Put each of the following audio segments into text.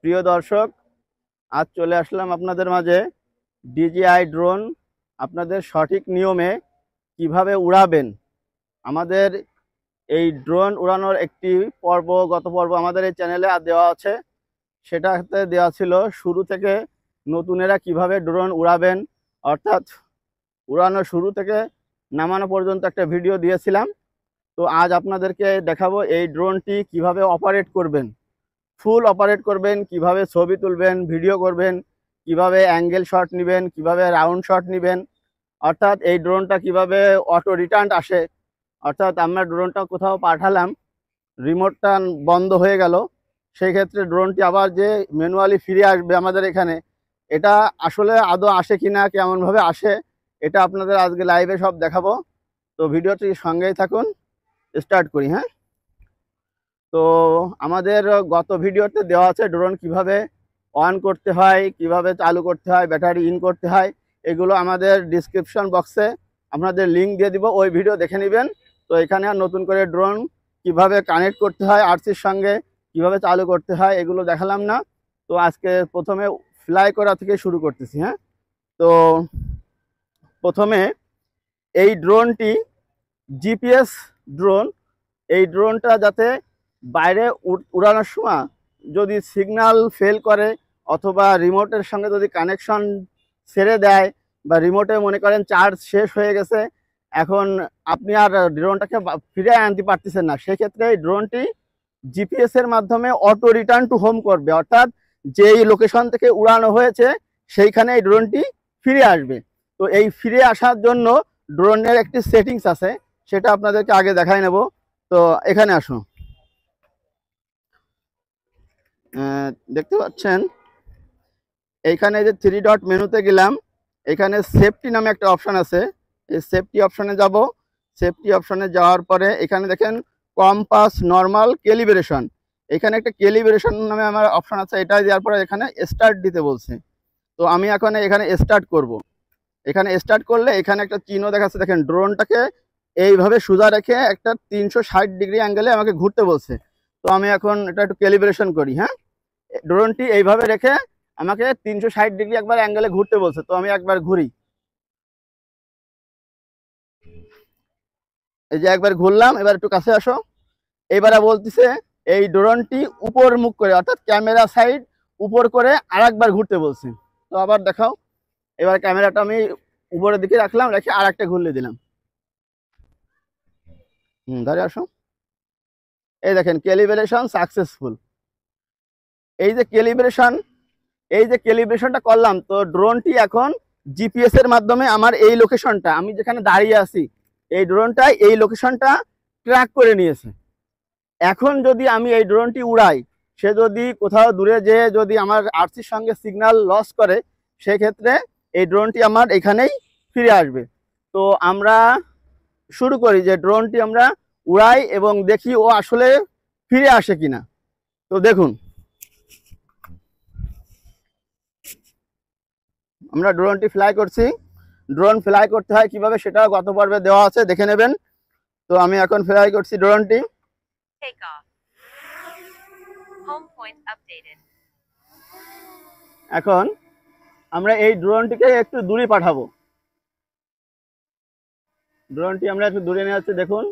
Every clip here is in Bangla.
প্রিয় দর্শক, আজ চলে আসলাম আপনাদের মাঝে DJI ড্রোন আপনাদের সঠিক নিয়মে কিভাবে উড়াবেন। আমাদের এই ড্রোন উড়ানোর একটি গত পর্ব আমাদের এই চ্যানেলে দেওয়া আছে। সেটাতে দেওয়া ছিল শুরু থেকে নতুনেরা কিভাবে ড্রোন উড়াবেন, অর্থাৎ উড়ানো শুরু থেকে নামানো পর্যন্ত একটা ভিডিও দিয়েছিলাম। তো আজ আপনাদেরকে দেখাবো এই ড্রোনটি কিভাবে অপারেট করবেন, ফুল অপারেট করবেন, কিভাবে ছবি তুলবেন, ভিডিও করবেন, কিভাবে অ্যাঙ্গেল শট নেবেন, কিভাবে রাউন্ড শট নেবেন, অর্থাৎ এই ড্রোনটা কিভাবে অটো রিটার্ন আসে। অর্থাৎ আমরা ড্রোনটা কোথাও পাঠালাম, রিমোটটা বন্ধ হয়ে গেল, সেই ক্ষেত্রে ড্রোনটি আবার যে ম্যানুয়ালি ফিরে আসবে আমাদের এখানে, এটা আসলে আদৌ আসে কিনা, কেমনভাবে আসে, এটা আপনাদের আজকে লাইভে সব দেখাবো। তো ভিডিওটি সঙ্গেই থাকুন, স্টার্ট করি। হ্যাঁ, তো আমাদের গত ভিডিওতে দেওয়া আছে ড্রোন কিভাবে অন করতে হয়, কিভাবে চালু করতে হয়, ব্যাটারি ইন করতে হয়। এগুলো আমাদের ডিসক্রিপশন বক্সে আপনাদের লিঙ্ক দিয়ে দিব, ওই ভিডিও দেখে নেবেন। তো এখানে আর নতুন করে ড্রোন কিভাবে কানেক্ট করতে হয় আরসির সঙ্গে, কিভাবে চালু করতে হয়, এগুলো দেখালাম না। তো আজকে প্রথমে ফ্লাই করা থেকে শুরু করতেছি। হ্যাঁ, তো প্রথমে এই ড্রোনটি জিপিএস ড্রোন। এই ড্রোনটা যাতে বাইরে উড়ানোর সময় যদি সিগন্যাল ফেল করে অথবা রিমোটের সঙ্গে যদি কানেকশন ছেড়ে দেয় বা রিমোটে মনে করেন চার্জ শেষ হয়ে গেছে, এখন আপনি আর ড্রোনটাকে ফিরে আনতে পারতেছেন না, সেক্ষেত্রে এই ড্রোনটি জিপিএস এর মাধ্যমে অটো রিটার্ন টু হোম করবে, অর্থাৎ যেই লোকেশন থেকে উড়ানো হয়েছে সেইখানে এই ড্রোনটি ফিরে আসবে। তো এই ফিরে আসার জন্য ড্রোনের একটি সেটিংস আছে, সেটা আপনাদেরকে আগে দেখাই নেব। তো এখানে আসুন, দেখতে পাচ্ছেন এইখানে যে 3 ডট মেনুতে গেলাম, এখানে সেফটি নামে একটা অপশান আছে। এই সেফটি অপশানে যাব। সেফটি অপশানে যাওয়ার পরে এখানে দেখেন কম্পাস নর্মাল ক্যালিব্রেশন, এখানে একটা ক্যালিব্রেশন নামে আমার অপশান আছে। এটা দেওয়ার পরে এখানে স্টার্ট দিতে বলছে। তো আমি এখন এখানে স্টার্ট করব। এখানে স্টার্ট করলে এখানে একটা চিহ্ন দেখাচ্ছে, দেখেন ড্রোনটাকে এইভাবে সোজা রেখে একটা 360 ডিগ্রি অ্যাঙ্গেলে আমাকে ঘুরতে বলছে। তো আমি এখন এটা একটু ক্যালিব্রেশন করি। হ্যাঁ, ড্রোনটি এইভাবে রেখে আমাকে 360 ডিগ্রি একবার অ্যাঙ্গেলে ঘুরতে বলছে। তো আমি একবার ঘুরি, এই যে একবার ঘুরলাম, এবার একটু কাছে আসো। এবারে বলতেছে এই ড্রোনটি উপর মুখ করে, অর্থাৎ ক্যামেরা সাইড উপর করে আর একবার ঘুরতে বলছে। তো আবার দেখাও। এবার ক্যামেরাটা আমি উপরের দিকে রাখলাম, রেখে আর একটা ঘুরলে দিলাম। ধরে আসো। এই দেখেন ক্যালিব্রেশন সাকসেসফুল। এই যে ক্যালিব্রেশনটা করলাম, তো ড্রোনটি এখন জিপিএস এর মাধ্যমে আমার এই লোকেশনটা, আমি যেখানে দাঁড়িয়ে আছি, এই ড্রোনটা এই লোকেশনটা ট্র্যাক করে নিয়েছে। এখন যদি আমি এই ড্রোনটি উড়াই, সে যদি কোথাও দূরে যেয়ে যদি আমার আরসির সঙ্গে সিগন্যাল লস করে, সেক্ষেত্রে এই ড্রোনটি আমার এখানেই ফিরে আসবে। তো আমরা শুরু করি যে ড্রোনটি আমরা উড়াই এবং দেখি ও আসলে ফিরে আসে কিনা। তো দেখুন, আমরা ড্রোনটি ফ্লাই করছি। ড্রোন ফ্লাই করতে হয় কিভাবে সেটাও গত পর্বে দেওয়া আছে, দেখে নেবেন। তো আমি এখন ফ্লাই করছি ড্রোনটি। এখন আমরা এই ড্রোনটিকে একটু দূরে পাঠাবো। ড্রোনটি আমরা একটু দূরে নিয়ে যাচ্ছি, দেখুন।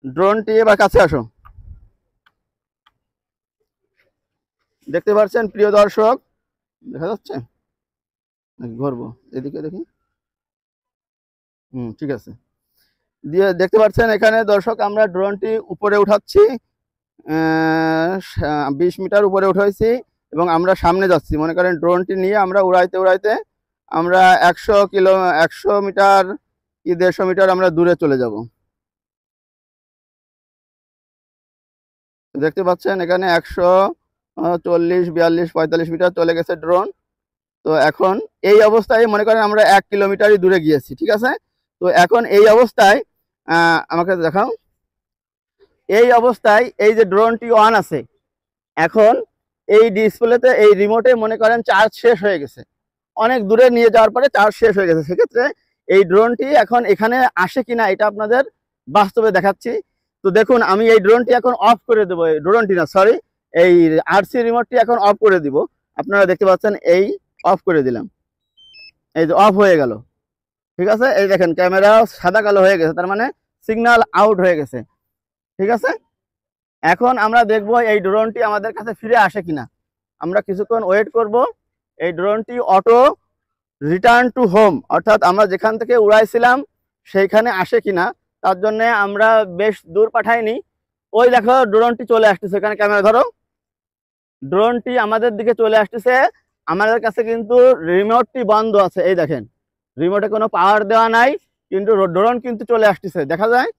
ড্রোনটি এবার কাছে আসো। দেখতে পাচ্ছেন প্রিয় দর্শক, দেখা যাচ্ছে? ঘুরবো এদিকে, দেখি। ঠিক আছে। দিয়ে দেখতে পাচ্ছেন এখানে দর্শক, আমরা ড্রোনটি উপরে উঠাচ্ছি, 20 মিটার উপরে উঠাইছি এবং আমরা সামনে যাচ্ছি। মনে করেন ড্রোনটি নিয়ে আমরা উড়াইতে উড়াইতে আমরা 100 মিটার কি 150 মিটার আমরা দূরে চলে যাব। দেখতে পাচ্ছেন এখানে 140, 42, 45 মিটার চলে গেছে ড্রোন। তো এখন এই অবস্থায় মনে করেন আমরা 1 কিলোমিটারই দূরে গিয়েছি, ঠিক আছে। তো এখন এই অবস্থায় আমাকে দেখাও। এই অবস্থায় এই যে ড্রোনটি অন আছে, এখন এই ডিসপ্লেতে এই রিমোটে মনে করেন চার্জ শেষ হয়ে গেছে, অনেক দূরে নিয়ে যাওয়ার পরে চার্জ শেষ হয়ে গেছে। সেক্ষেত্রে এই ড্রোনটি এখন এখানে আসে কিনা এটা আপনাদের বাস্তবে দেখাচ্ছি। তো দেখুন আমি এই ড্রোনটি এখন অফ করে দেবো, ড্রোনটি না সরি, এই আরসি রিমোটটি এখন অফ করে দিব। আপনারা দেখতে পাচ্ছেন এই অফ করে দিলাম, এই যে অফ হয়ে গেল। ঠিক আছে, এই দেখেন ক্যামেরা সাদা কালো হয়ে গেছে, তার মানে সিগন্যাল আউট হয়ে গেছে। ঠিক আছে, এখন আমরা দেখব এই ড্রোনটি আমাদের কাছে ফিরে আসে কিনা। আমরা কিছুক্ষণ ওয়েট করব, এই ড্রোনটি অটো রিটার্ন টু হোম, অর্থাৎ আমরা যেখান থেকে উড়াইছিলাম সেইখানে আসে কিনা। তার জন্য আমরা বেশ দূর পাঠাইনি। ওই দেখো ড্রোনটি চলে আসতেছে, এখানে ক্যামেরা ধরো, ড্রোনটি আমাদের দিকে চলে আসতেছে। আমাদের কাছে কিন্তু রিমোটটি বন্ধ আছে, এই দেখেন রিমোটে কোনো পাওয়ার দেওয়া নাই, কিন্তু ড্রোন কিন্তু চলে আসতেছে, দেখা যায়।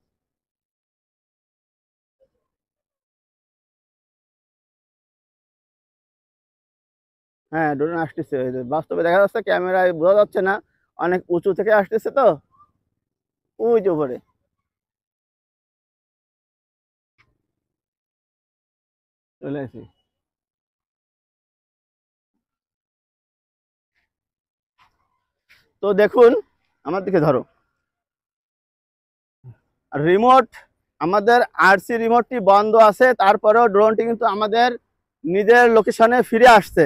হ্যাঁ ড্রোন আসতেছে, বাস্তবে দেখা যাচ্ছে, ক্যামেরায় বোঝা যাচ্ছে না, অনেক উঁচু থেকে আসতেছে তো, ওই যে উপরে। চলে আসি, তো দেখুন আমার দিকে ধরো, রিমোট আমাদের আরসি রিমোটটি বন্ধ আছে, তারপরেও ড্রোনটি কিন্তু আমাদের নিজের লোকেশনে ফিরে আসছে।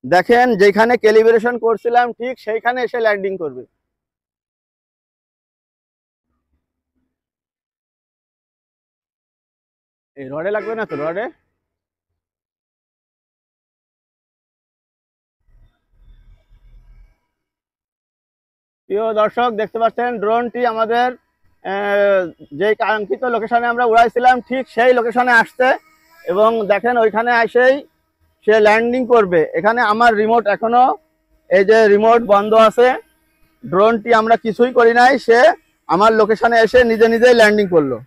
দেখেন যেখানে ক্যালিব্রেশন করছিলাম ঠিক সেইখানে এসে ল্যান্ডিং করবে। এই রডে লাগবে না তো, রডে। প্রিয় দর্শক দেখতে পাচ্ছেন ড্রোনটি আমাদের যে কাঙ্ক্ষিত লোকেশনে আমরা উড়াইছিলাম ঠিক সেই লোকেশনে আসছে, এবং দেখেন ওইখানে এসেই সে ল্যান্ডিং করবে। এখানে আমার রিমোট এখনো, এই যে রিমোট বন্ধ আছে, ড্রোনটি আমরা কিছুই করি নাই, সে আমার লোকেশনে এসে নিজে নিজেই ল্যান্ডিং করলো।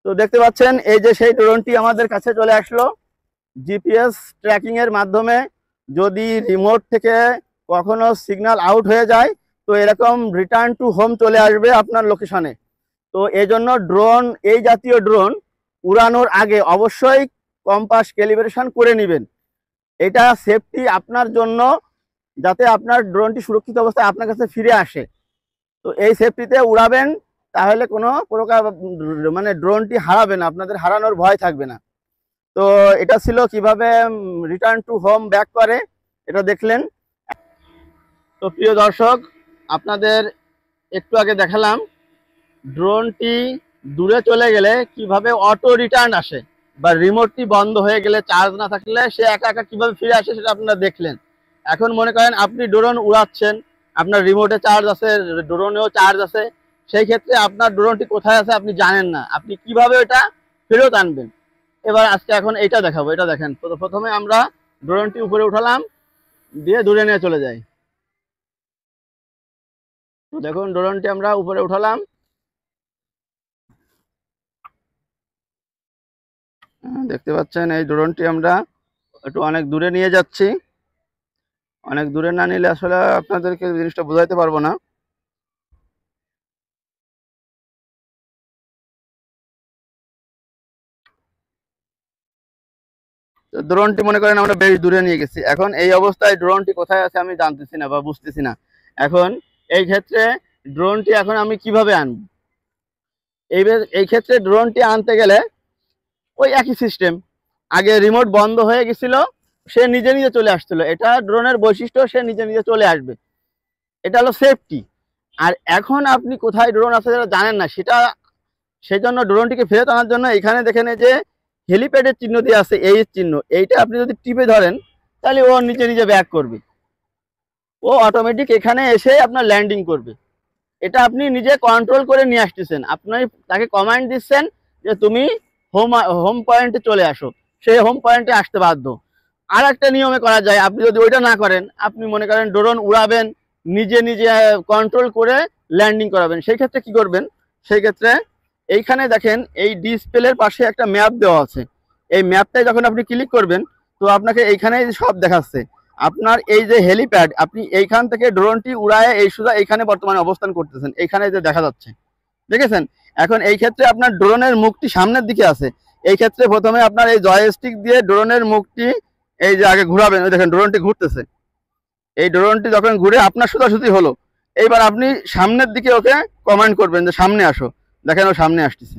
তো দেখতে পাচ্ছেন এই যে সেই ড্রোনটি আমাদের কাছে চলে আসলো। জিপিএস ট্র্যাকিং এর মাধ্যমে যদি রিমোট থেকে কখনো সিগন্যাল আউট হয়ে যায়, তো এরকম রিটার্ন টু হোম চলে আসবে আপনার লোকেশনে। তো এই জন্য ড্রোন, এই জাতীয় ড্রোন উড়ানোর আগে অবশ্যই কম্পাস ক্যালিব্রেশন করে নেবেন। এটা সেফটি আপনার জন্য, যাতে আপনার ড্রোনটি সুরক্ষিত অবস্থায় আপনার কাছে ফিরে আসে। তো এই সেফটিতে উড়াবেন, তাহলে কোনো প্রকার মানে ড্রোনটি হারাবে না, আপনাদের হারানোর ভয় থাকবে না। তো এটা ছিল কিভাবে রিটার্ন টু হোম ব্যাক করে, এটা দেখলেন। তো প্রিয় দর্শক, আপনাদের একটু আগে দেখালাম ড্রোনটি দূরে চলে গেলে কিভাবে অটো রিটার্ন আসে, বা রিমোটটি বন্ধ হয়ে গেলে, চার্জ না থাকলে সে একা একা কিভাবে ফিরে আসে সেটা আপনারা দেখলেন। এখন মনে করেন আপনি ড্রোন উড়াচ্ছেন, আপনার রিমোটে চার্জ আছে, ড্রোনেও চার্জ আছে, সেই ক্ষেত্রে আপনার ড্রোনটি কোথায় আছে আপনি জানেন না, আপনি কিভাবে ওটা ফেরত আনবেন। এবার আজকে এখন এইটা দেখাবো, এটা দেখেন। প্রথমে আমরা ড্রোনটি উপরে উঠালাম, দিয়ে দূরে নিয়ে চলে যাই। তো দেখুন ড্রোনটি আমরা উপরে উঠালাম, দেখতে পাচ্ছেন এই ড্রোনটি আমরা একটু অনেক দূরে নিয়ে যাচ্ছি। অনেক দূরে না নিলে আসলে আপনাদেরকে জিনিসটা বোঝাইতে পারবো না। তো ড্রোনটি মনে করেন আমরা বেশ দূরে নিয়ে গেছি, এখন এই অবস্থায় ড্রোনটি কোথায় আছে আমি জানতেছি না বা বুঝতেছি না। এখন এই ক্ষেত্রে ড্রোনটি এখন আমি কিভাবে আনবো, এই ক্ষেত্রে ড্রোনটি আনতে গেলে ওই একই সিস্টেম। আগে রিমোট বন্ধ হয়ে গেছিল, সে নিজে নিজে চলে আসছিল, এটা ড্রোনের বৈশিষ্ট্য, সে নিজে নিজে চলে আসবে, এটা হলো সেফটি। আর এখন আপনি কোথায় ড্রোন আছে যেটা জানেন না, সেটা সেই জন্য ড্রোনটিকে ফেরত আনার জন্য এখানে দেখেন যে হেলিপ্যাডের চিহ্ন দিয়ে আছে, এই চিহ্ন, এইটা আপনি যদি টিপে ধরেন তাহলে ও নিচে নিজে ব্যাক করবে, ও অটোমেটিক এখানে এসে আপনার ল্যান্ডিং করবে। এটা আপনি নিজে কন্ট্রোল করে নিয়ে আসতেছেন, আপনি তাকে কমান্ড দিচ্ছেন যে তুমি হোম হোম পয়েন্টে চলে আসো, সে হোম পয়েন্টে আসতে বাধ্য। আর একটা নিয়মে করা যায়, আপনি যদি ওইটা না করেন, আপনি মনে করেন ড্রোন উড়াবেন, নিজে নিজে কন্ট্রোল করে ল্যান্ডিং করাবেন, সেই ক্ষেত্রে কি করবেন, সেই ক্ষেত্রে এইখানে দেখেন এই ডিসপ্লের পাশে একটা ম্যাপ দেওয়া আছে, এই ম্যাপটায় যখন আপনি ক্লিক করবেন, তো আপনাকে এইখানে সব দেখাচ্ছে আপনার এই যে হেলিপ্যাড, আপনি এইখান থেকে ড্রোনটি উড়ায় এই সোজা এইখানে বর্তমানে অবস্থান করতেছেন, এইখানে যে দেখা যাচ্ছে, দেখেছেন। এখন এই ক্ষেত্রে আপনার ড্রোনের মুখটি সামনের দিকে আছে, এই ক্ষেত্রে প্রথমে আপনার এই জয়স্টিক দিয়ে ড্রোনের মুখটি এই যে আগে ঘুরাবেন, ওই দেখেন ড্রোনটি ঘুরতেছে, এই ড্রোনটি যখন ঘুরে আপনার সোজাসুজি হলো, এইবার আপনি সামনের দিকে ওকে কমান্ড করবেন যে সামনে আসো, দেখেন ও সামনে আসতেছে।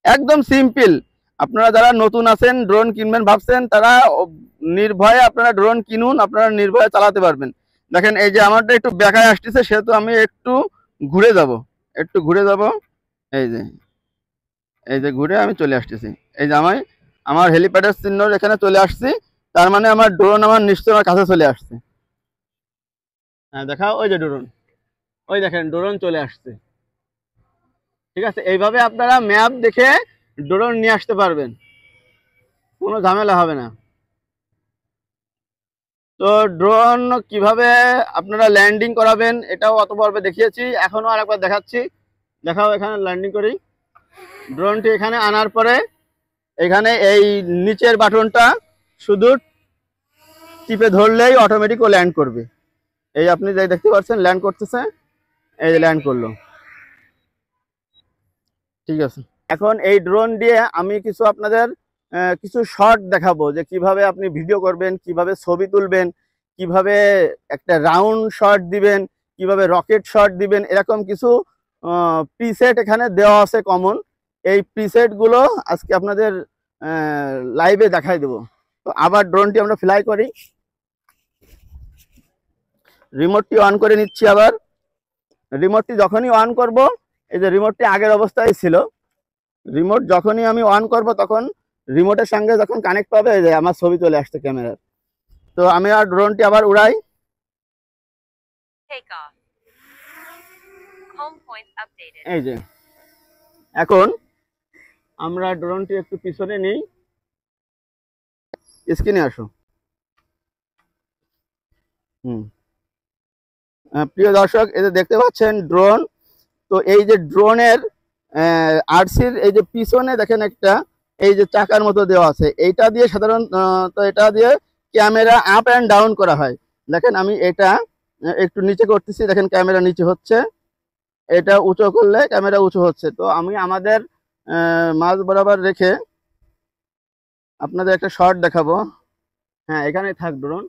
একদম সিম্পল। আপনারা যারা নতুন আছেন, ড্রোন কিনবেন ভাবছেন, তারা নির্ভয়ে আপনারা ড্রোন কিনুন, আপনারা নির্ভয়ে চালাতে পারবেন। দেখেন এই যে আমারটা একটু বেকায় আসতেছে, সেহেতু আমি একটু ঘুরে যাব, একটু ঘুরে যাব। এই যে ঘুরে আমি চলে আসতেছি। এই যে আমার হেলিপ্যাডের চিহ্ন এখানে চলে আসছি, তার মানে আমার ড্রোন আমার নিশ্চয়ই আমার কাছে চলে আসছে। হ্যাঁ দেখাও, ওই যে ড্রোন, ওই দেখেন ড্রোন চলে আসছে। ঠিক আছে, এইভাবে আপনারা ম্যাপ দেখে ড্রোন নিয়ে আসতে পারবেন, কোনো ঝামেলা হবে না। তো ড্রোন কিভাবে আপনারা ল্যান্ডিং করাবেন এটাও অত পর্বে দেখিয়েছি, এখনো আরেকবার দেখাচ্ছি। দেখাও, এখানে ল্যান্ডিং করি। ড্রোনটি এখানে আনার পরে এখানে এই নিচের বাটনটা শুধু টিপে ধরলেই অটোমেটিক ও ল্যান্ড করবে। এই আপনি যে দেখতে পাচ্ছেন ল্যান্ড করতেছে, এই যে ল্যান্ড করলো। ঠিক আছে, এখন এই ড্রোন দিয়ে আমি কিছু আপনাদের কিছু শট দেখাবো, যে কিভাবে আপনি ভিডিও করবেন, কিভাবে ছবি তুলবেন, কিভাবে একটা রাউন্ড শট দিবেন, কিভাবে রকেট শট দিবেন। এরকম কিছু প্রিসেট এখানে দেওয়া আছে কমন। এই প্রিসেটগুলো আজকে আপনাদের লাইভে দেখাই দেবো। তো আবার ড্রোনটি আমরা ফ্লাই করি, রিমোটটি অন করে নিচ্ছি। আবার রিমোটটি যখনই অন করব, এই যে রিমোটটি আগের অবস্থায় ছিল, রিমোট যখনই আমি অন করব তখন রিমোটের সঙ্গে যখন কানেক্ট পাবে, এই যে আমার ছবি চলে আসছে ক্যামেরার। তো আমি আর ড্রোনটি আবার উড়াই। এই যে এখন আমরা ড্রোনটি একটু পিছনে নিই, স্ক্রিনে আসো। প্রিয় দর্শক, এই যে দেখতে পাচ্ছেন ড্রোন। তো এই যে ড্রোনের আরসির এই যে পিছনে দেখেন একটা এই যে চাকার মতো দেওয়া আছে, এইটা দিয়ে সাধারণত এটা দিয়ে ক্যামেরা আপ অ্যান্ড ডাউন করা হয়। দেখেন আমি এটা একটু নিচে করতেছি, দেখেন ক্যামেরা নিচে হচ্ছে, এটা উঁচু করলে ক্যামেরা উঁচু হচ্ছে। তো আমি আমাদের মাঝ বরাবর রেখে আপনাদের একটা শট দেখাবো। হ্যাঁ, এখানে থাক ড্রোন।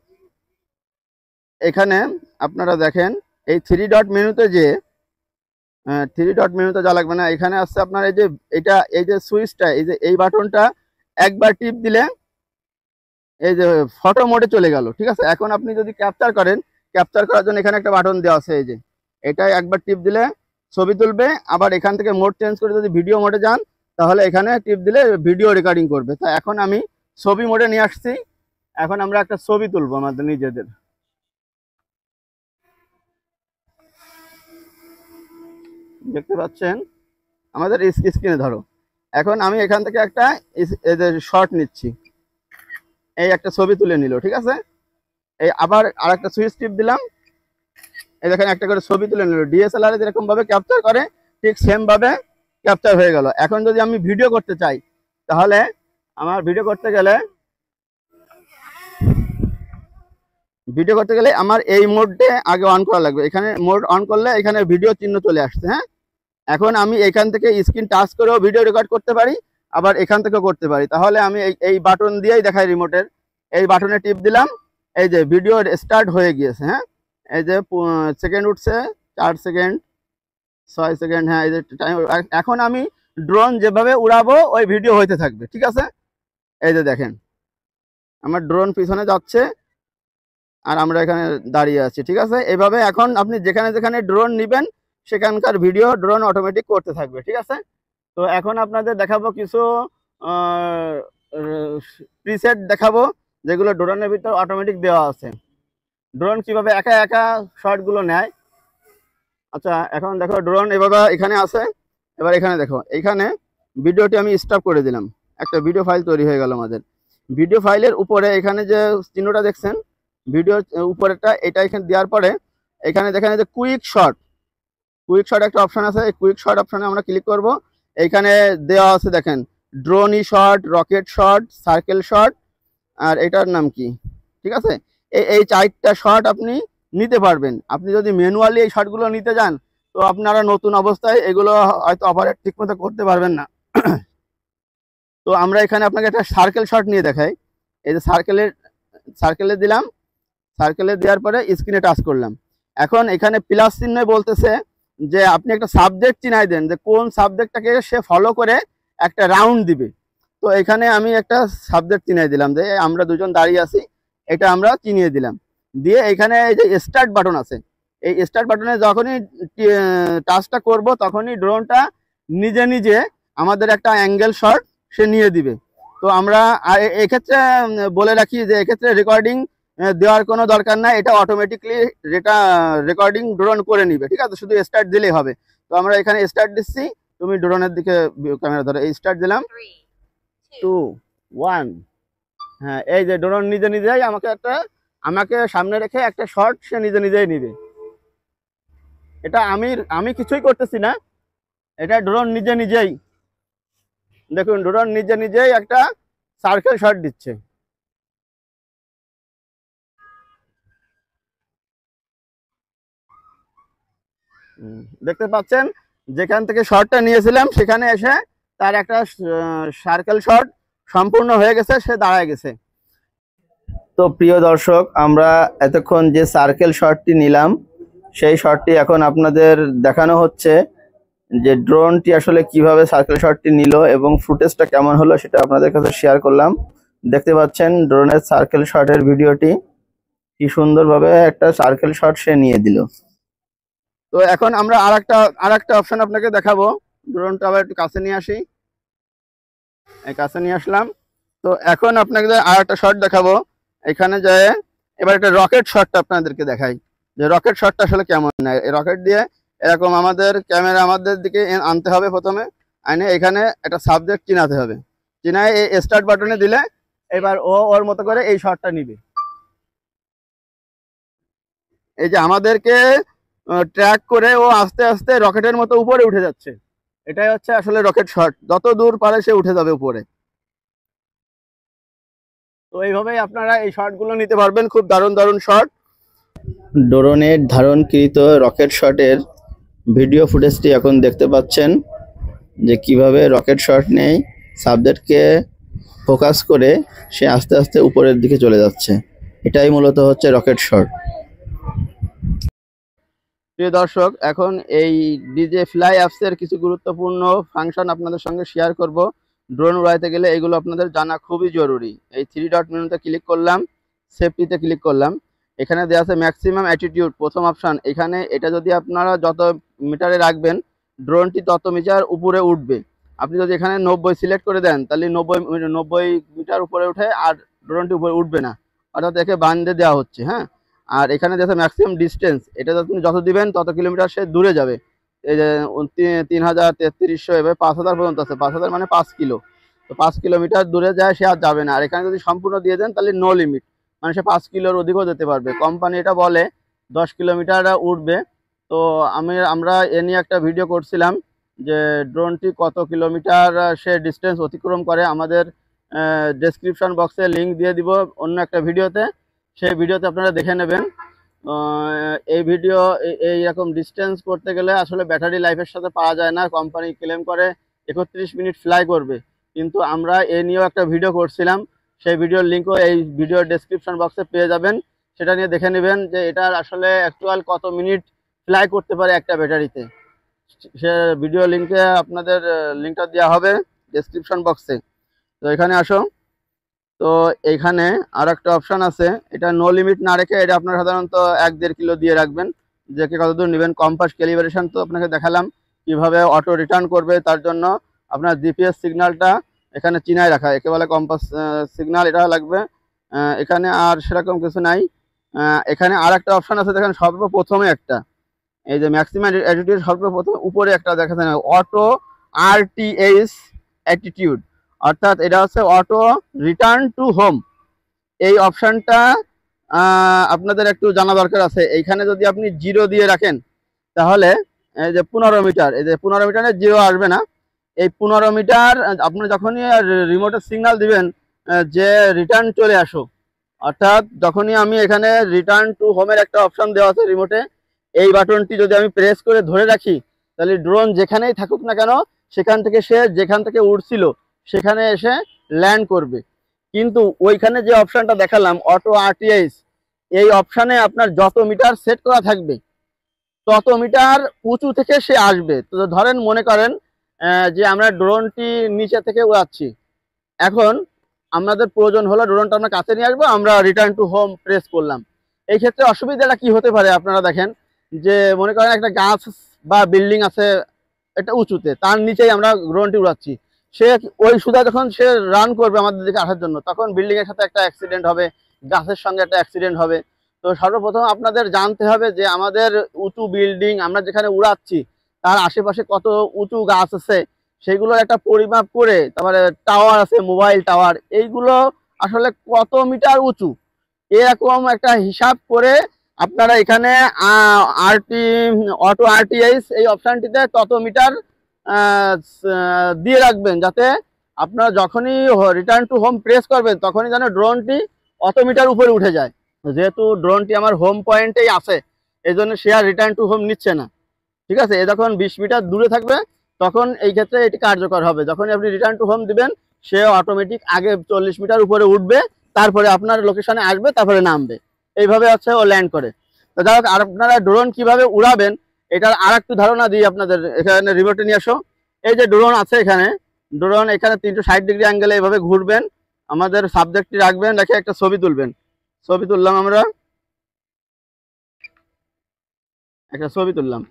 এখানে আপনারা দেখেন এই থ্রি ডট মেনুতে যে থ্রি ডট মেনুতে যা লাগবে না, এখানে আসছে আপনার এই যে এটা, এই যে সুইচটা, এই যে এই বাটনটা একবার টিপ দিলে এই যে ফটো মোডে চলে গেল। ঠিক আছে, এখন আপনি যদি ক্যাপচার করেন, ক্যাপচার করার জন্য এখানে একটা বাটন দেওয়া আছে, এই যে এটা একবার টিপ দিলে ছবি তুলবে। আবার এখান থেকে মোড চেঞ্জ করে যদি ভিডিও মোডে যান, তাহলে এখানে টিপ দিলে ভিডিও রেকর্ডিং করবে। তা এখন আমি ছবি মোডে নিয়ে আসছি, এখন আমরা একটা ছবি তুলবো আমাদের নিজেদের। দেখতে পাচ্ছেন আমাদের স্ক্রিনে ধরো। এখন আমি এখান থেকে একটা শর্ট নিচ্ছি, এই একটা ছবি তুলে নিল। ঠিক আছে, এই আবার আর একটা সুইচ টিপ দিলাম, এই দেখেন একটা করে ছবি তুলে নিল। ডিএসএলআর এ যেরকম ভাবে ক্যাপচার করে ঠিক সেম ভাবে ক্যাপচার হয়ে গেল। এখন যদি আমি ভিডিও করতে চাই, তাহলে আমার ভিডিও করতে গেলে আমার এই মোডে আগে অন করা লাগবে। এখানে মোড অন করলে এখানে ভিডিও চিহ্ন চলে আসছে। হ্যাঁ, এখন আমি এখান থেকে স্ক্রিন টাচ করেও ভিডিও রেকর্ড করতে পারি, আবার এখান থেকেও করতে পারি। তাহলে আমি এই বাটন দিয়েই দেখাই, রিমোটের এই বাটনে টিপ দিলাম, এই যে ভিডিও স্টার্ট হয়ে গিয়েছে। হ্যাঁ, এই যে সেকেন্ড উঠছে, 4 সেকেন্ড, 6 সেকেন্ড। হ্যাঁ, এই যে টাইম। এখন আমি ড্রোন যেভাবে উড়াবো ওই ভিডিও হইতে থাকবে। ঠিক আছে, এই যে দেখেন আমার ড্রোন পিছনে যাচ্ছে আর আমরা এখানে দাঁড়িয়ে আছি। ঠিক আছে, এইভাবে এখন আপনি যেখানে যেখানে ড্রোন নেবেন সেখানকার ভিডিও ড্রোন অটোমেটিক করতে থাকবে। ঠিক আছে, তো এখন আপনাদের দেখাবো কিছু প্রিসেট দেখাবো, যেগুলো ড্রোনের ভিতর অটোমেটিক দেওয়া আছে। ড্রোন কিভাবে একা একা শটগুলো নেয়। আচ্ছা, এখন দেখো ড্রোন এভাবে এখানে আছে। এবার এখানে দেখো, এখানে ভিডিওটি আমি স্টপ করে দিলাম, একটা ভিডিও ফাইল তৈরি হয়ে গেল আমাদের। ভিডিও ফাইলের উপরে এখানে যে চিহ্নটা দেখছেন ভিডিও উপরেটা, এটা এখানে দেওয়ার পরে এখানে দেখেন যে কুইক শট একটা অপশন আছে। এই কুইক শট অপশনে আমরা ক্লিক করব। এইখানে দেওয়া আছে দেখেন dronie shot, rocket shot, circle shot, আর এটার নাম কি। ঠিক আছে, এই 4টা শট আপনি নিতে পারবেন। আপনি যদি ম্যানুয়ালি এই শটগুলো নিতে যান, তো আপনারা নতুন অবস্থায় এগুলো হয়তো অপারেট ঠিকমতো করতে পারবেন না। তো আমরা এখানে আপনাকে একটা সার্কেল শট নিয়ে দেখাই। এই যে সার্কেলে দিলাম, সার্কেলে দেওয়ার পরে স্ক্রিনে টাচ করলাম। এখন এখানে প্লাস চিহ্ন বলতেছে যে আপনি একটা সাবজেক্ট চিনাই দেন, যে কোন সাবজেক্টটাকে সে ফলো করে একটা রাউন্ড দিবে। তো এখানে আমি একটা সাবজেক্ট চিনিয়ে দিলাম যে আমরা দুজন দাঁড়িয়ে আছি, এটা আমরা চিনিয়ে দিলাম। দিয়ে এখানে এই যে স্টার্ট বাটন আছে, এই স্টার্ট বাটনে যখনই টাচটা করব তখনই ড্রোনটা নিজে নিজে আমাদের একটা অ্যাঙ্গেল শট সে নিয়ে দিবে। তো আমরা এক্ষেত্রে বলে রাখি যে এক্ষেত্রে রেকর্ডিং দেওয়ার কোনো দরকার নাই, এটা অটোমেটিকলি রেকর্ডিং ড্রোন করে নিবে, ঠিক আছে, শুধু স্টার্ট দিলেই হবে। তো আমরা এখানে স্টার্ট দিচ্ছি, তুমি ড্রোনের দিকে ক্যামেরা ধরো, এই স্টার্ট দিলাম 2 1। হ্যাঁ, এই যে ড্রোন নিজে নিজেই আমাকে সামনে রেখে একটা শট সে নিজে নিজেই নিবে। এটা আমি কিছুই করতেছি না, এটা ড্রোন নিজে নিজেই, দেখুন ড্রোন নিজে নিজেই একটা সার্কেল শট দিচ্ছে। দেখতে পাচ্ছেন যেখান থেকে শটটা নিয়েছিলাম সেখানে এসে তার একটা সার্কেল শট সম্পূর্ণ হয়ে গেছে, সে দাঁড়ায় গেছে। তো প্রিয় দর্শক, আমরা এতক্ষণ যে সার্কেল শটটি নিলাম সেই শটটি এখন আপনাদের দেখানো হচ্ছে যে ড্রোনটি আসলে কিভাবে সার্কেল শটটি নিল এবং ফুটেজটা কেমন হলো সেটা আপনাদের কাছে শেয়ার করলাম। দেখতে পাচ্ছেন ড্রোনের সার্কেল শটের ভিডিওটি, কি সুন্দরভাবে একটা সার্কেল শট সে নিয়ে দিল। তো এখন আমরা আরেকটা অপশন আপনাকে দেখাবো। ড্রোনটা আবার একটু কাছে নিয়ে আসি, এই কাছে নিয়ে আসলাম। তো এখন আপনাকে আরেকটা শট দেখাবো, এখানে যায় এবার একটা রকেট শটটা আপনাদেরকে দেখাই যে রকেট শটটা আসলে কেমন নেয়। এই রকেট দিয়ে এরকম আমাদের ক্যামেরা আমাদের দিকে আনতে হবে, প্রথমে আইনে এখানে একটা সাবজেক্ট চিনাতে হবে, চিনায় এই স্টার্ট বাটনে দিলে এবার ওর মতো করে এই শটটা নিবে। এই যে আমাদেরকে ট্র্যাক করে ও আস্তে আস্তে রকেটের মতো উপরে উঠে যাচ্ছে, এটাই হচ্ছে আসলে রকেট শট, যত দূর পারে সে উঠে যাবে উপরে। তো এইভাবেই আপনারা এই শটগুলো নিতে পারবেন, খুব দারুণ দারুণ শট। ড্রোনের ধারণকৃত রকেট শটের ভিডিও ফুটেজটি এখন দেখতে পাচ্ছেন যে কিভাবে রকেট শট নেয়, সাবজেক্টকে ফোকাস করে সে আস্তে আস্তে উপরের দিকে চলে যাচ্ছে, এটাই মূলত হচ্ছে রকেট শট। প্রিয় দর্শক, এখন এই ডিজে ফ্লাই অ্যাপসের কিছু গুরুত্বপূর্ণ ফাংশন আপনাদের সঙ্গে শেয়ার করব। ড্রোন উড়াইতে গেলে এগুলো আপনাদের জানা খুবই জরুরি। এই 3 ডট মেনুতে ক্লিক করলাম, সেফটিতে ক্লিক করলাম, এখানে দেওয়া আছে ম্যাক্সিমাম অ্যাটিটিউড, প্রথম অপশান। এখানে এটা যদি আপনারা যত মিটারে রাখবেন ড্রোনটি তত মিটার উপরে উঠবে। আপনি যদি এখানে 90 সিলেক্ট করে দেন তাহলে 90 মিটার উপরে উঠে আর ড্রোনটি উপরে উঠবে না, অর্থাৎ একে বান্ধে দেওয়া হচ্ছে। হ্যাঁ, আর এখানে দেখো ম্যাক্সিমাম ডিস্টেন্স, এটা আপনি যত দিবেন তত কিলোমিটার সে দূরে যাবে। এই যে 3000, 3300, এবার 5000 পর্যন্ত আছে, 5000 মানে 5 কিলো, তো 5 কিলোমিটার দূরে যায় সে আর যাবে না। আর এখানে যদি সম্পূর্ণ দিয়ে দেন তাহলে নো লিমিট, মানে সে 5 কিলোর অধিকও যেতে পারবে। কোম্পানি এটা বলে 10 কিলোমিটার উঠবে। তো আমরা এ নিয়ে একটা ভিডিও করছিলাম যে ড্রোনটি কত কিলোমিটার সে ডিস্টেন্স অতিক্রম করে, আমাদের ডেসক্রিপশন বক্সে লিঙ্ক দিয়ে দিব অন্য একটা ভিডিওতে, সেই ভিডিওতে আপনারা দেখে নেবেন। এই ভিডিও এইরকম ডিস্টেন্স করতে গেলে আসলে ব্যাটারি লাইফের সাথে পাওয়া যায় না, কোম্পানি ক্লেম করে 31 মিনিট ফ্লাই করবে, কিন্তু আমরা এ নিয়েও একটা ভিডিও করছিলাম, সেই ভিডিওর লিঙ্কও এই ভিডিওর ডেসক্রিপশন বক্সে পেয়ে যাবেন, সেটা নিয়ে দেখে নেবেন যে এটার আসলে অ্যাকচুয়াল কত মিনিট ফ্লাই করতে পারে একটা ব্যাটারিতে। সে ভিডিও লিঙ্কে আপনাদের লিঙ্কটা দেওয়া হবে ডেসক্রিপশন বক্সে। তো এখানে আসো, তো এইখানে আর একটা অপশান আছে, এটা নো লিমিট না রেখে এটা আপনার সাধারণত 1-1.5 কিলো দিয়ে রাখবেন, যে কে কতদূর নেবেন। কম্পাস ক্যালিব্রেশন তো আপনাকে দেখালাম কিভাবে অটো রিটার্ন করবে, তার জন্য আপনার জিপিএস সিগন্যালটা এখানে চিনায় রাখা, একে বলে কম্পাস সিগন্যাল, এটা লাগবে। এখানে আর সেরকম কিছু নাই। এখানে আর একটা অপশান আছে, দেখেন সর্বপ্রথমে একটা, এই যে ম্যাক্সিমাম অ্যাটিটিউড সর্বপ্রথমে উপরে একটা দেখা যায় অটো আরটিএস অ্যাটিটিউড, অর্থাৎ এটা হচ্ছে অটো রিটার্ন টু হোম। এই অপশানটা আপনাদের একটু জানা দরকার আছে। এইখানে যদি আপনি 0 দিয়ে রাখেন তাহলে এই যে 15 মিটার, এই যে 15 মিটারে 0 আসবে না, এই 15 মিটার আপনি যখনই রিমোটের সিগন্যাল দিবেন যে রিটার্ন চলে আসো, অর্থাৎ যখনই আমি এখানে রিটার্ন টু হোমের একটা অপশান দেওয়া আছে রিমোটে, এই বাটনটি যদি আমি প্রেস করে ধরে রাখি তাহলে ড্রোন যেখানেই থাকুক না কেন সেখান থেকে সে যেখান থেকে উড়ছিল সেখানে এসে ল্যান্ড করবে। কিন্তু ওইখানে যে অপশানটা দেখালাম অটো আরটিএস, এই অপশানে আপনার যত মিটার সেট করা থাকবে তত মিটার উঁচু থেকে সে আসবে। তো ধরেন মনে করেন যে আমরা ড্রোনটি নিচে থেকে উড়াচ্ছি। এখন আমাদের প্রয়োজন হলো ড্রোনটা আমরা কাছে নিয়ে আসবো, আমরা রিটার্ন টু হোম প্রেস করলাম। এই ক্ষেত্রে অসুবিধাটা কি হতে পারে আপনারা দেখেন, যে মনে করেন একটা গাছ বা বিল্ডিং আছে এটা উঁচুতে, তার নিচেই আমরা ড্রোনটি উড়াচ্ছি। সে ওই সুদা যখন সে রান করবে আমাদের দিকে আসার জন্য, তখন বিল্ডিং এর সাথে একটা অ্যাক্সিডেন্ট হবে, গাছের সঙ্গে একটা অ্যাক্সিডেন্ট হবে। তো সর্বপ্রথম আপনাদের জানতে হবে যে আমাদের উঁচু বিল্ডিং আমরা যেখানে উড়াচ্ছি তার আশেপাশে কত উঁচু গাছ আছে, সেগুলোর একটা পরিমাপ করে, তারপরে টাওয়ার আছে, মোবাইল টাওয়ার, এইগুলো আসলে কত মিটার উঁচু, এরকম একটা হিসাব করে আপনারা এখানে আরটি অটো আরটিআইস এই অপশানটিতে তত মিটার দিয়ে রাখবেন, যাতে আপনারা যখনই রিটার্ন টু হোম প্রেস করবেন তখনই যেন ড্রোনটি অত মিটার উপরে উঠে যায়। যেহেতু ড্রোনটি আমার হোম পয়েন্টেই আছে, এই জন্য সে আর রিটার্ন টু হোম নিচ্ছে না। ঠিক আছে, এ যখন 20 মিটার দূরে থাকবে তখন এই ক্ষেত্রে এটি কার্যকর হবে। যখনই আপনি রিটার্ন টু হোম দিবেন সে অটোমেটিক আগে 40 মিটার উপরে উঠবে, তারপরে আপনার লোকেশনে আসবে, তারপরে নামবে। এইভাবে হচ্ছে ও ল্যান্ড করে। তো যাই হোক, আর আপনারা ড্রোন কিভাবে উড়াবেন এটার আর একটু ধারণা দিই আপনাদের। এখানে রিমোটে নিয়ে আসো। এই যে ড্রোন আছে এখানে, ড্রোন এখানে 360 ডিগ্রি অ্যাঙ্গেলে এইভাবে ঘুরবেন, আমাদের সাবজেক্টটি রাখবেন, রেখে একটা ছবি তুলবেন। ছবি তুললাম, আমরা একটা ছবি তুললাম।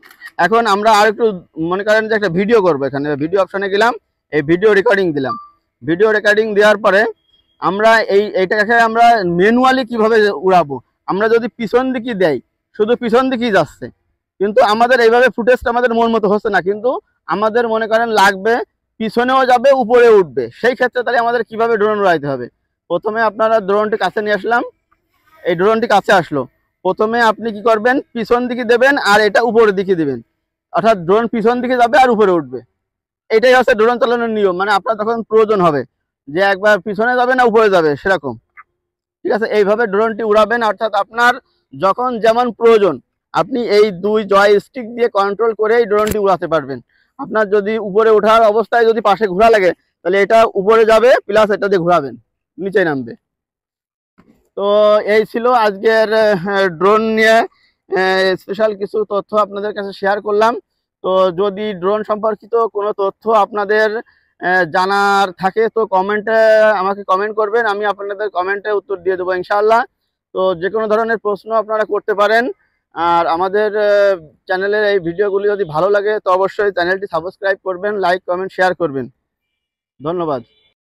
এখন আমরা আর একটু মনে করেন যে একটা ভিডিও করবো, এখানে ভিডিও অপশনে গেলাম, এই ভিডিও রেকর্ডিং দিলাম। ভিডিও রেকর্ডিং দেওয়ার পরে আমরা এইটাকে আমরা ম্যানুয়ালি কিভাবে উড়াবো, আমরা যদি পিছন দিকে দেই শুধু পিছন দিকেই যাচ্ছে, কিন্তু আমাদের এইভাবে ফুটেজটা আমাদের মন মতো হচ্ছে না, কিন্তু আমাদের মনে করেন লাগবে পিছনেও যাবে উপরে উঠবে। সেই ক্ষেত্রে তাহলে আমাদের কিভাবে ড্রোন উড়াইতে হবে, প্রথমে আপনারা ড্রোনটি কাছে নিয়ে আসলাম, এই ড্রোনটি কাছে আসলো। প্রথমে আপনি কি করবেন, পিছন দিকে দেবেন আর এটা উপরের দিকে দিবেন, অর্থাৎ ড্রোন পিছন দিকে যাবে আর উপরে উঠবে। এটাই হচ্ছে ড্রোন চালানোর নিয়ম, মানে আপনার যখন প্রয়োজন হবে যে একবার পিছনে যাবে না উপরে যাবে সেরকম। ঠিক আছে, এইভাবে ড্রোনটি উড়াবেন, অর্থাৎ আপনার যখন যেমন প্রয়োজন আপনি এই দুই জয়স্টিক দিয়ে কন্ট্রোল করেই ড্রোনটি উড়াতে পারবেন। আপনার যদি উপরে ওঠার অবস্থায় যদি পাশে ঘোরা লাগে তাহলে এটা উপরে যাবে, প্লাস এটা দিয়ে ঘোরাবেন, নিচে নামবে। তো এই ছিল আজকের ড্রোন নিয়ে স্পেশাল কিছু তথ্য আপনাদের কাছে শেয়ার করলাম। তো যদি ড্রোন সম্পর্কিত কোনো তথ্য আপনাদের জানার থাকে তো কমেন্টে আমাকে কমেন্ট করবেন, আমি আপনাদের কমেন্টে উত্তর দিয়ে দেবো ইনশাআল্লাহ। তো যে কোনো ধরনের প্রশ্ন আপনারা করতে পারেন। আর আমাদের চ্যানেলের এই ভিডিওগুলি যদি ভালো লাগে তো অবশ্যই চ্যানেলটি সাবস্ক্রাইব করবেন, লাইক কমেন্ট শেয়ার করবেন। ধন্যবাদ।